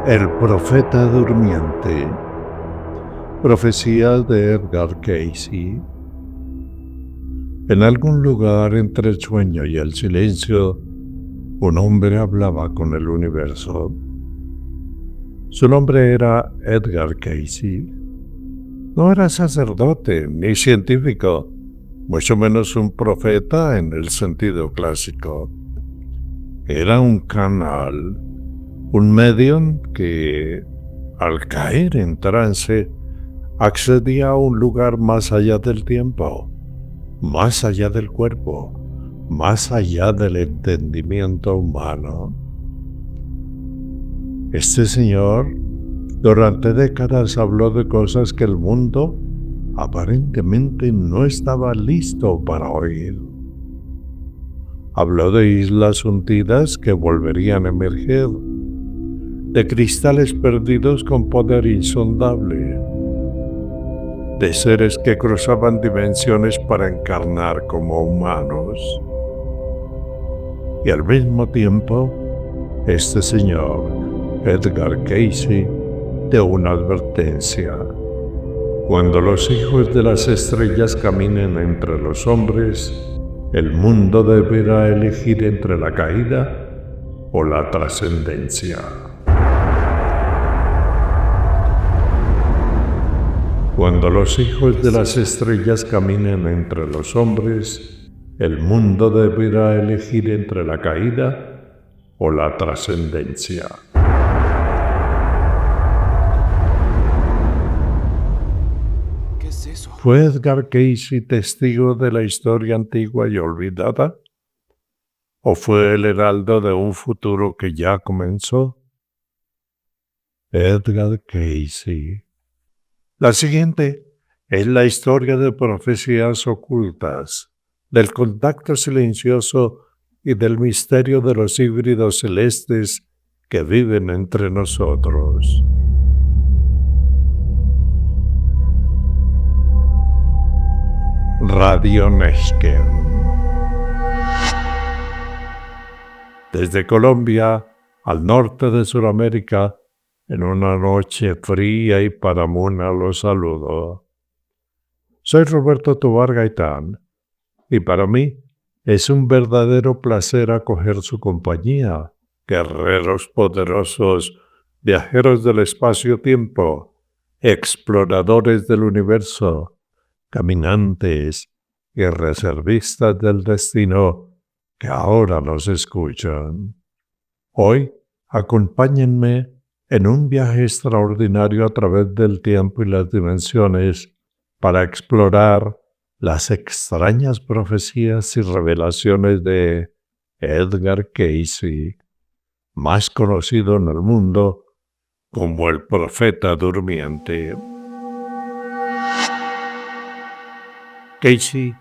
El profeta durmiente. Profecías de Edgar Cayce. En algún lugar entre el sueño y el silencio, un hombre hablaba con el universo. Su nombre era Edgar Cayce. No era sacerdote ni científico, mucho menos un profeta en el sentido clásico. Era un canal, un medium que, al caer en trance, accedía a un lugar más allá del tiempo, más allá del cuerpo, más allá del entendimiento humano. Este señor, durante décadas habló de cosas que el mundo aparentemente no estaba listo para oír. Habló de islas hundidas que volverían a emerger, de cristales perdidos con poder insondable, de seres que cruzaban dimensiones para encarnar como humanos. Y al mismo tiempo, este señor, Edgar Cayce, dio una advertencia. Cuando los hijos de las estrellas caminen entre los hombres, el mundo deberá elegir entre la caída o la trascendencia. Cuando los hijos de las estrellas caminen entre los hombres, el mundo deberá elegir entre la caída o la trascendencia. ¿Qué es eso? ¿Fue Edgar Cayce testigo de la historia antigua y olvidada? ¿O fue el heraldo de un futuro que ya comenzó? Edgar Cayce. La siguiente es la historia de profecías ocultas, del contacto silencioso y del misterio de los híbridos celestes que viven entre nosotros. Radio Nexken. Desde Colombia, al norte de Sudamérica, en una noche fría y paramuna los saludo. Soy Roberto Tovar Gaitán, y para mí es un verdadero placer acoger su compañía, guerreros poderosos, viajeros del espacio-tiempo, exploradores del universo, caminantes y reservistas del destino que ahora nos escuchan. Hoy, acompáñenme en un viaje extraordinario a través del tiempo y las dimensiones para explorar las extrañas profecías y revelaciones de Edgar Cayce, más conocido en el mundo como el profeta durmiente. Cayce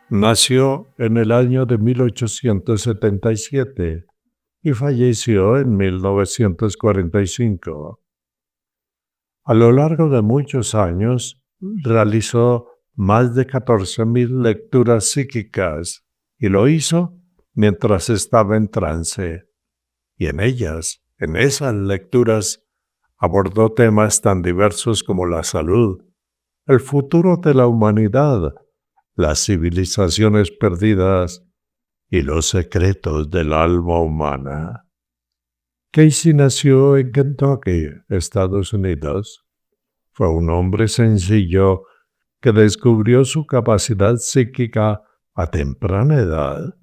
nació en el año de 1877 y falleció en 1945. A lo largo de muchos años, realizó más de 14,000 lecturas psíquicas y lo hizo mientras estaba en trance. Y en esas lecturas, abordó temas tan diversos como la salud, el futuro de la humanidad, las civilizaciones perdidas y los secretos del alma humana. Cayce nació en Kentucky, Estados Unidos. Fue un hombre sencillo que descubrió su capacidad psíquica a temprana edad.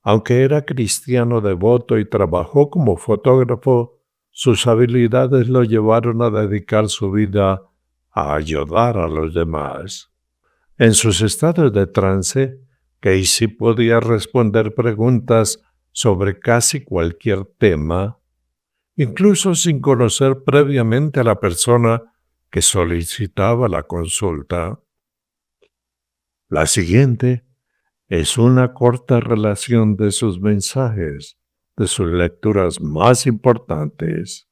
Aunque era cristiano devoto y trabajó como fotógrafo, sus habilidades lo llevaron a dedicar su vida a ayudar a los demás. En sus estados de trance, Cayce podía responder preguntas sobre casi cualquier tema, incluso sin conocer previamente a la persona que solicitaba la consulta. La siguiente es una corta relación de sus mensajes, de sus lecturas más importantes.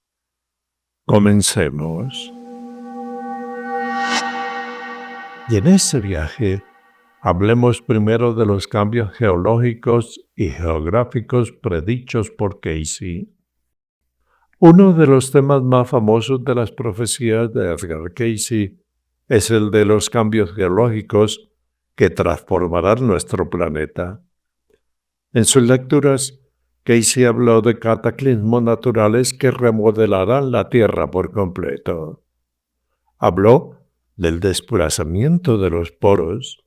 Comencemos. Y en este viaje, hablemos primero de los cambios geológicos y geográficos predichos por Cayce. Uno de los temas más famosos de las profecías de Edgar Cayce es el de los cambios geológicos que transformarán nuestro planeta. En sus lecturas, Cayce habló de cataclismos naturales que remodelarán la Tierra por completo. Habló del desplazamiento de los poros.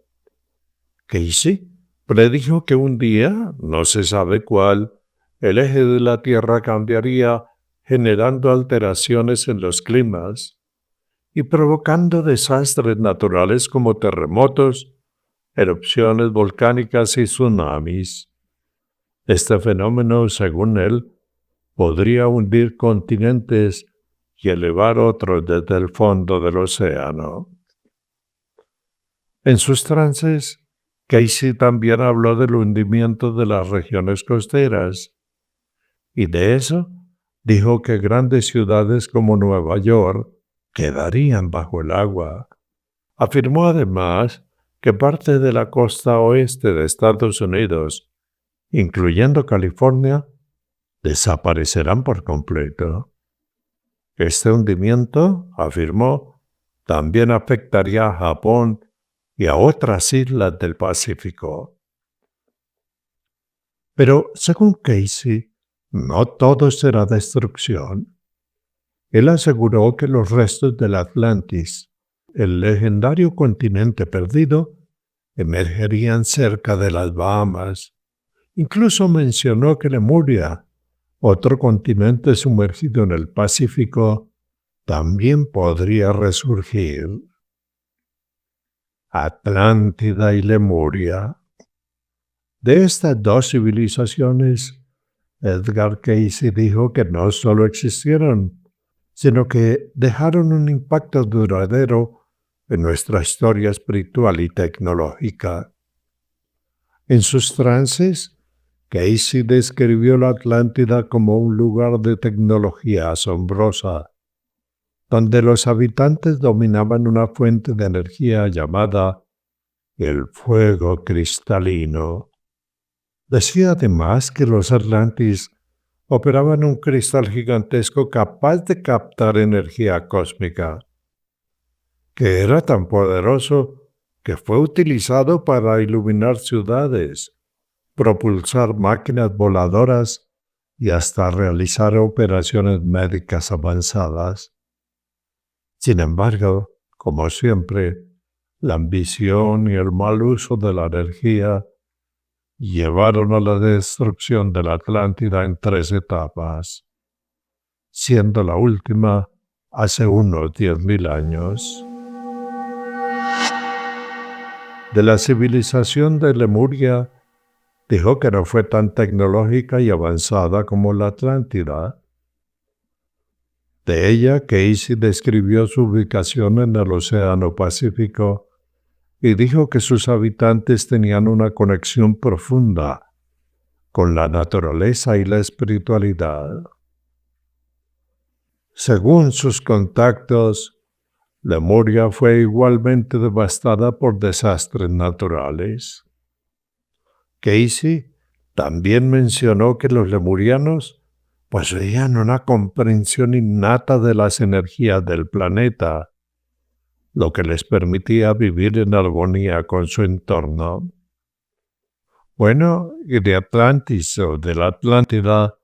Cayce predijo que un día, no se sabe cuál, el eje de la Tierra cambiaría, generando alteraciones en los climas y provocando desastres naturales como terremotos, erupciones volcánicas y tsunamis. Este fenómeno, según él, podría hundir continentes y elevar otros desde el fondo del océano. En sus trances, Cayce también habló del hundimiento de las regiones costeras, y de eso dijo que grandes ciudades como Nueva York quedarían bajo el agua. Afirmó además que parte de la costa oeste de Estados Unidos, incluyendo California, desaparecerán por completo. Este hundimiento, afirmó, también afectaría a Japón y a otras islas del Pacífico. Pero, según Cayce, no todo será destrucción. Él aseguró que los restos del Atlantis, el legendario continente perdido, emergerían cerca de las Bahamas. Incluso mencionó que Lemuria, otro continente sumergido en el Pacífico, también podría resurgir. Atlántida y Lemuria. De estas dos civilizaciones, Edgar Cayce dijo que no solo existieron, sino que dejaron un impacto duradero en nuestra historia espiritual y tecnológica. En sus trances, Cayce describió la Atlántida como un lugar de tecnología asombrosa, donde los habitantes dominaban una fuente de energía llamada el fuego cristalino. Decía además que los Atlantis operaban un cristal gigantesco capaz de captar energía cósmica, que era tan poderoso que fue utilizado para iluminar ciudades, propulsar máquinas voladoras y hasta realizar operaciones médicas avanzadas. Sin embargo, como siempre, la ambición y el mal uso de la energía llevaron a la destrucción de la Atlántida en 3 etapas, siendo la última hace unos 10.000 años. De la civilización de Lemuria, dijo que no fue tan tecnológica y avanzada como la Atlántida. De ella, Cayce describió su ubicación en el Océano Pacífico y dijo que sus habitantes tenían una conexión profunda con la naturaleza y la espiritualidad. Según sus contactos, Lemuria fue igualmente devastada por desastres naturales. Cayce también mencionó que los lemurianos poseían una comprensión innata de las energías del planeta, lo que les permitía vivir en armonía con su entorno. Bueno, y de Atlantis o de la Atlántida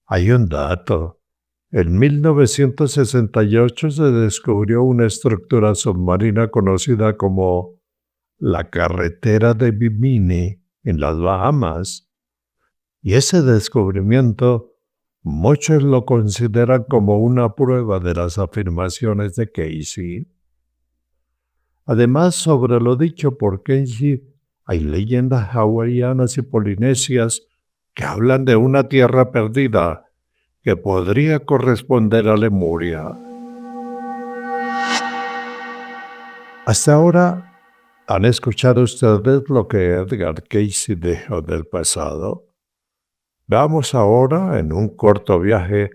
hay un dato. En 1968 se descubrió una estructura submarina conocida como la carretera de Bimini en las Bahamas. Y ese descubrimiento muchos lo consideran como una prueba de las afirmaciones de Cayce. Además, sobre lo dicho por Cayce, hay leyendas hawaianas y polinesias que hablan de una tierra perdida que podría corresponder a Lemuria. Hasta ahora, ¿han escuchado ustedes lo que Edgar Cayce dijo del pasado? Veamos ahora, en un corto viaje,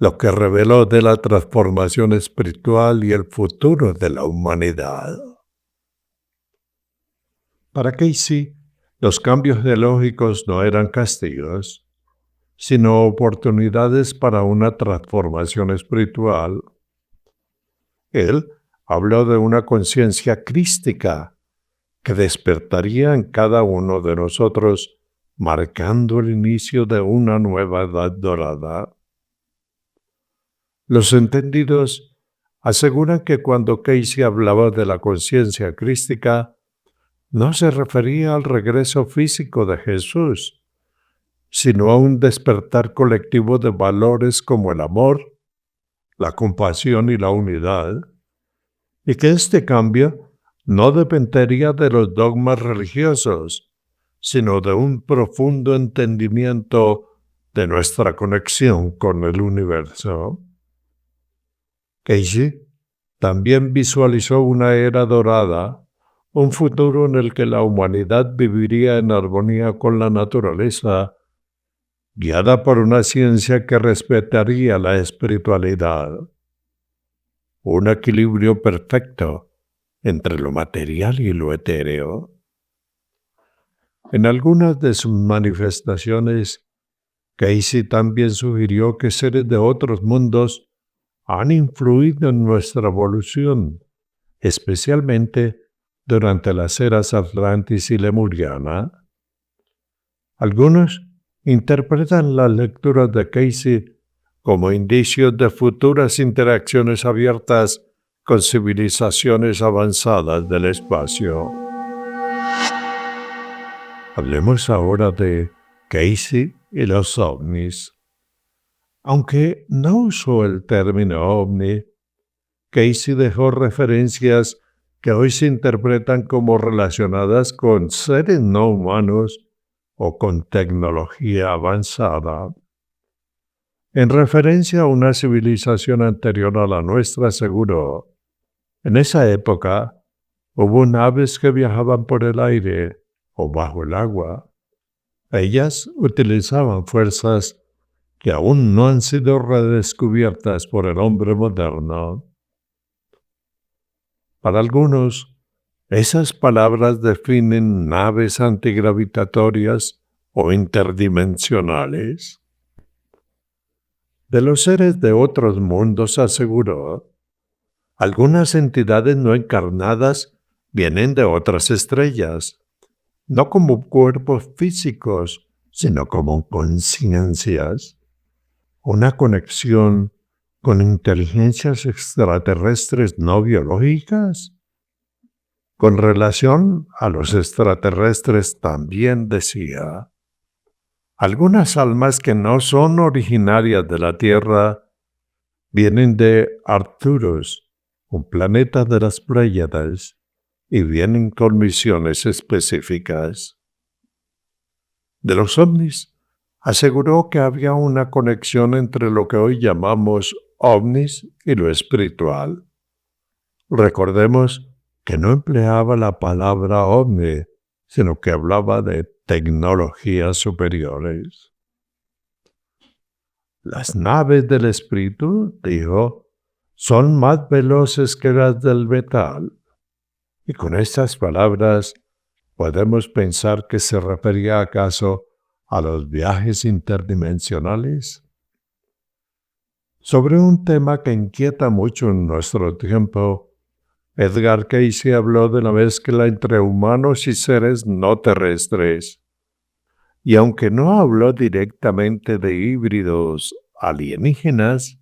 lo que reveló de la transformación espiritual y el futuro de la humanidad. Para Cayce, los cambios geológicos no eran castigos, sino oportunidades para una transformación espiritual. Él habló de una conciencia crística que despertaría en cada uno de nosotros, marcando el inicio de una nueva edad dorada. Los entendidos aseguran que cuando Casey hablaba de la conciencia crística, no se refería al regreso físico de Jesús, sino a un despertar colectivo de valores como el amor, la compasión y la unidad, y que este cambio no dependería de los dogmas religiosos, sino de un profundo entendimiento de nuestra conexión con el universo. Casey también visualizó una era dorada, un futuro en el que la humanidad viviría en armonía con la naturaleza, guiada por una ciencia que respetaría la espiritualidad. Un equilibrio perfecto entre lo material y lo etéreo. En algunas de sus manifestaciones, Casey también sugirió que seres de otros mundos han influido en nuestra evolución, especialmente durante las eras Atlantis y Lemuriana. Algunos interpretan las lecturas de Casey como indicios de futuras interacciones abiertas con civilizaciones avanzadas del espacio. Hablemos ahora de Casey y los ovnis. Aunque no usó el término ovni, Casey dejó referencias que hoy se interpretan como relacionadas con seres no humanos o con tecnología avanzada. En referencia a una civilización anterior a la nuestra, aseguró: en esa época hubo naves que viajaban por el aire o bajo el agua. Ellas utilizaban fuerzas que aún no han sido redescubiertas por el hombre moderno. Para algunos, esas palabras definen naves antigravitatorias o interdimensionales. De los seres de otros mundos, aseguró, algunas entidades no encarnadas vienen de otras estrellas, no como cuerpos físicos, sino como conciencias. Una conexión con inteligencias extraterrestres no biológicas. Con relación a los extraterrestres también decía: algunas almas que no son originarias de la Tierra vienen de Arcturus, un planeta de las Pléyades, y vienen con misiones específicas. De los ovnis, aseguró que había una conexión entre lo que hoy llamamos ovnis y lo espiritual. Recordemos que no empleaba la palabra ovni, sino que hablaba de tecnologías superiores. Las naves del espíritu, dijo, son más veloces que las del metal. Y con estas palabras podemos pensar que se refería acaso a los viajes interdimensionales. Sobre un tema que inquieta mucho en nuestro tiempo, Edgar Casey habló de la mezcla entre humanos y seres no terrestres. Y aunque no habló directamente de híbridos alienígenas,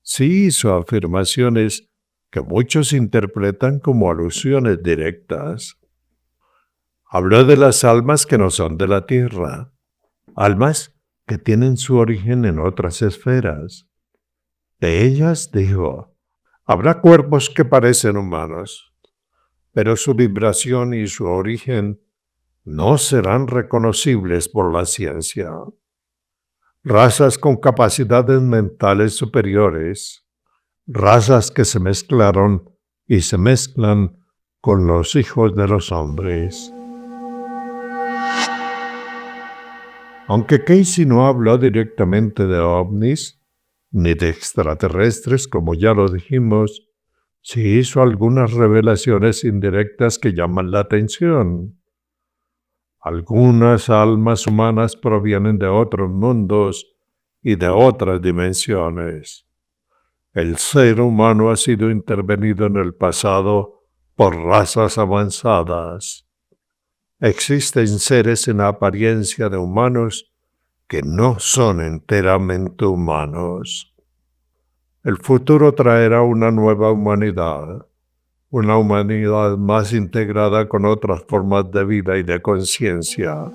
sí hizo afirmaciones que muchos interpretan como alusiones directas. Habló de las almas que no son de la Tierra, almas que tienen su origen en otras esferas. De ellas dijo: habrá cuerpos que parecen humanos, pero su vibración y su origen no serán reconocibles por la ciencia. Razas con capacidades mentales superiores, razas que se mezclaron y se mezclan con los hijos de los hombres. Aunque Casey no habló directamente de ovnis, ni de extraterrestres, como ya lo dijimos, sí hizo algunas revelaciones indirectas que llaman la atención. Algunas almas humanas provienen de otros mundos y de otras dimensiones. El ser humano ha sido intervenido en el pasado por razas avanzadas. Existen seres en apariencia de humanos que no son enteramente humanos. El futuro traerá una nueva humanidad, una humanidad más integrada con otras formas de vida y de conciencia.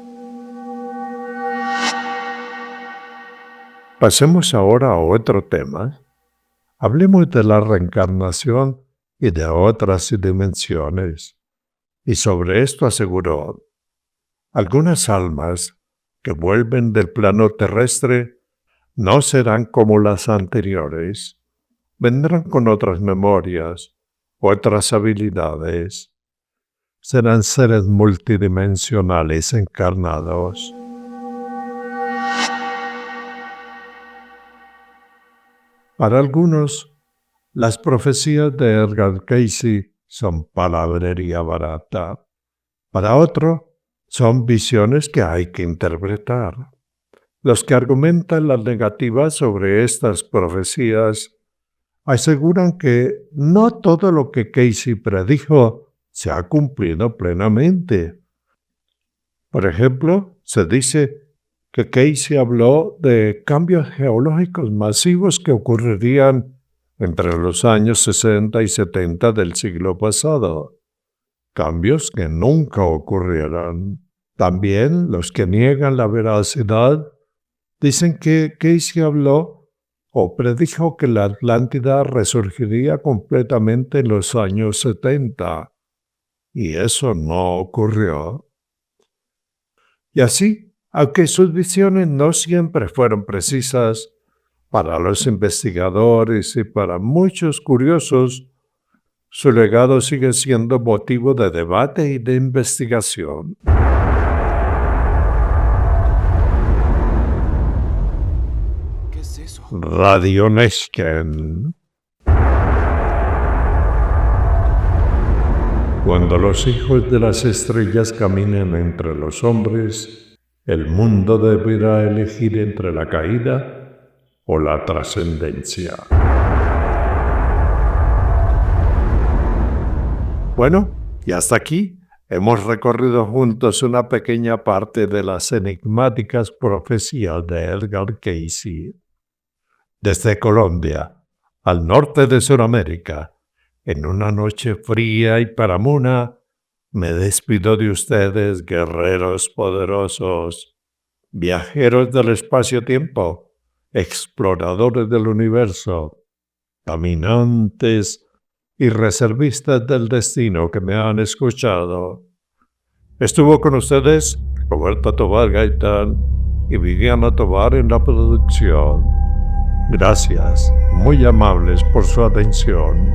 Pasemos ahora a otro tema. Hablemos de la reencarnación y de otras dimensiones. Y sobre esto aseguró: algunas almas que vuelven del plano terrestre no serán como las anteriores. Vendrán con otras memorias, otras habilidades. Serán seres multidimensionales encarnados. Para algunos, las profecías de Edgar Cayce son palabrería barata. Para otros, son visiones que hay que interpretar. Los que argumentan las negativas sobre estas profecías aseguran que no todo lo que Cayce predijo se ha cumplido plenamente. Por ejemplo, se dice que Cayce habló de cambios geológicos masivos que ocurrirían entre los años 60 y 70 del siglo pasado. Cambios que nunca ocurrieron. También los que niegan la veracidad dicen que Cayce habló o predijo que la Atlántida resurgiría completamente en los años 70. Y eso no ocurrió. Y así, aunque sus visiones no siempre fueron precisas, para los investigadores y para muchos curiosos, su legado sigue siendo motivo de debate y de investigación. ¿Qué es eso? Radionesken. Cuando los hijos de las estrellas caminen entre los hombres, el mundo deberá elegir entre la caída o la trascendencia. Bueno, y hasta aquí hemos recorrido juntos una pequeña parte de las enigmáticas profecías de Edgar Cayce. Desde Colombia, al norte de Sudamérica, en una noche fría y paramuna, me despido de ustedes, guerreros poderosos, viajeros del espacio-tiempo, exploradores del universo, caminantes y reservistas del destino que me han escuchado. Estuvo con ustedes Roberto Tovar Gaitán y Viviana Tovar en la producción. Gracias, muy amables por su atención.